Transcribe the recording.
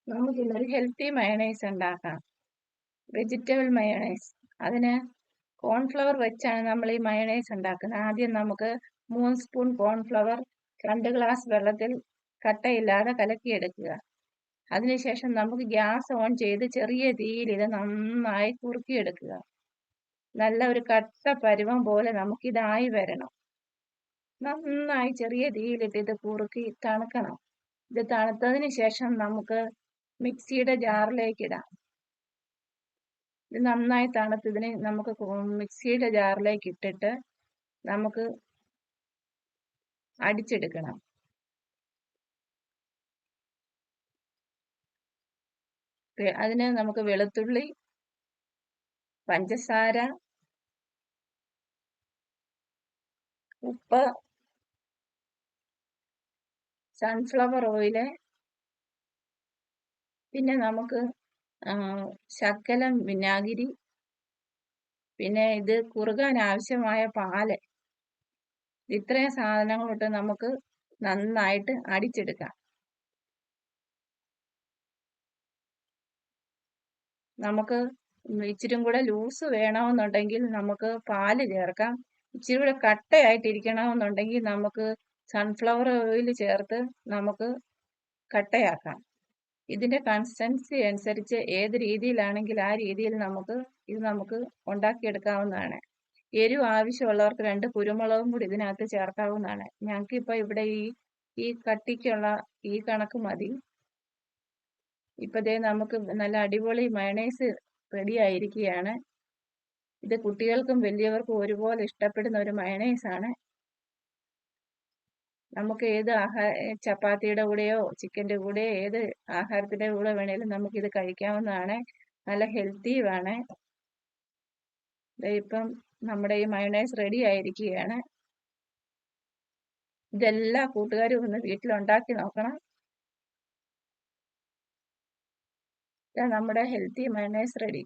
നമുക്കിന്നൊരു healthy mayonnaise ഉണ്ടാക്കാം. Vegetable mayonnaise. അതിന് കോൺഫ്ലവർ വെച്ചാണ് നമ്മൾ ഈ മയണൈസ് ഉണ്ടാക്കുന്നത്. ആദ്യം നമുക്ക് 3 സ്പൂൺ കോൺഫ്ലവർ 2 ഗ്ലാസ് വെള്ളത്തിൽ കട്ടയില്ലാതെ കലക്കിയെടുക്കുക. അതിനുശേഷം നമുക്ക് ഗ്യാസ് ഓൺ ചെയ്ത് ചെറിയ തീയിൽ ഇത് നന്നായി കുറുക്കിയെടുക്കുക. നല്ല ഒരു കട്ട പരുവം പോലെ നമുക്കിതായി വരണം. നന്നായി ചെറിയ തീയിലിട്ട് ഇത് കുറുക്കി തണുക്കണം. ഇത് തണുത്തതിന് ശേഷം നമുക്ക് മിക്സിയുടെ ജാറിലേക്ക് ഇടാം. ഇത് നന്നായി തണുത്തതിന് നമുക്ക് മിക്സിയുടെ ജാറിലേക്ക് ഇട്ടിട്ട് നമുക്ക് അടിച്ചെടുക്കണം. അതിന് നമുക്ക് വെളുത്തുള്ളി, പഞ്ചസാര, ഉപ്പ്, സൺഫ്ലവർ ഓയില്, പിന്നെ നമുക്ക് ശകലം വിനാഗിരി, പിന്നെ ഇത് കുറുകാൻ ആവശ്യമായ പാല്. ഇത്രയും സാധനങ്ങളിട്ട് നമുക്ക് നന്നായിട്ട് അടിച്ചെടുക്കാം. നമുക്ക് ഇച്ചിരി കൂടെ ലൂസ് വേണമെന്നുണ്ടെങ്കിൽ നമുക്ക് പാല് ചേർക്കാം. ഇച്ചിരി കൂടെ കട്ടയായിട്ടിരിക്കണമെന്നുണ്ടെങ്കിൽ നമുക്ക് സൺഫ്ലവർ ഓയിൽ ചേർത്ത് നമുക്ക് കട്ടയാക്കാം. ഇതിന്റെ കൺസിസ്റ്റൻസി അനുസരിച്ച് ഏത് രീതിയിലാണെങ്കിൽ ആ രീതിയിൽ നമുക്ക് ഉണ്ടാക്കിയെടുക്കാവുന്നതാണ്. എരിവ് ആവശ്യമുള്ളവർക്ക് 2 കുരുമുളകും കൂടി ഇതിനകത്ത് ചേർക്കാവുന്നതാണ്. ഞങ്ങൾക്കിപ്പോൾ ഇവിടെ ഈ കട്ടിക്കുള്ള ഈ കണക്ക് മതി. ഇപ്പൊ ദേ നമുക്ക് നല്ല അടിപൊളി മയണൈസ് റെഡി ആയിരിക്കുകയാണ്. ഇത് കുട്ടികൾക്കും വലിയവർക്കും ഒരുപോലെ ഇഷ്ടപ്പെടുന്ന ഒരു മയണൈസ് ആണ്. നമുക്ക് ഏത് ചപ്പാത്തിയുടെ കൂടെയോ ചിക്കൻ്റെ കൂടെയോ ഏത് ആഹാരത്തിന്റെ കൂടെ വേണേലും നമുക്കിത് കഴിക്കാവുന്നതാണ്. നല്ല ഹെൽത്തിയുമാണ്. ഇപ്പം നമ്മുടെ ഈ മയണൈസ് റെഡി ആയിരിക്കുകയാണ്. ഇതെല്ലാ കൂട്ടുകാരും ഒന്ന് വീട്ടിലുണ്ടാക്കി നോക്കണം. നമ്മുടെ ഹെൽത്തി മയണൈസ് റെഡി.